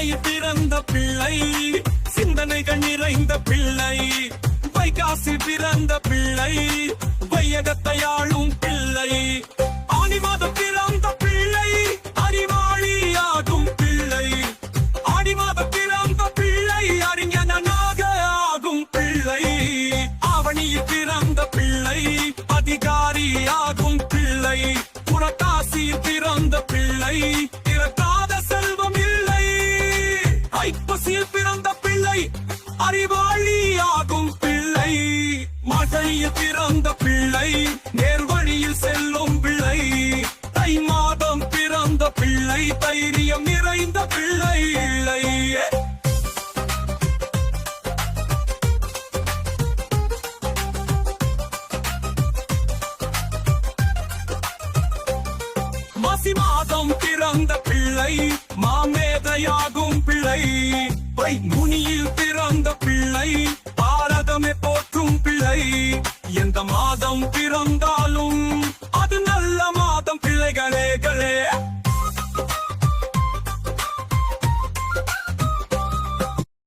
சித்திரையில் பிறந்த பிள்ளை, சிந்தனைகள் நிறைந்த பிள்ளை, வைகாசில் பிறந்த பிள்ளை, வையகத்தை ஆளும் பிள்ளை, ஆனி மாதம் பிறந்த பிள்ளை, அறிவாளியாகும் பிள்ளை, ஆனி மாதம் பிறந்த பிள்ளை, அறிஞனாக ஆகும் பிள்ளை, ஆவணியில் பிறந்த பிள்ளை, அதிகாரியாகும் பிள்ளை, புரட்டாசியில் பிறந்த பிள்ளை, இறக்காத செல்வம் இல்லை, ஐப்பசியில் பிறந்த பிள்ளை, அறிவாளியாகும் பிள்ளை, மழையில் பிறந்த பிள்ளை, நேர்வழியில் செல்லும் பிள்ளை, தை மாதம் பிறந்த பிள்ளை, தைரியம் நிறைந்த பிள்ளை இல்லை. மாசி மாதம் பிறந்த பிள்ளை, மாமேதையாகும் பிள்ளை, முனியில் பிறந்த பிள்ளை, பாரதமே போற்றும் பிள்ளை, எந்த மாதம் பிறந்தாலும்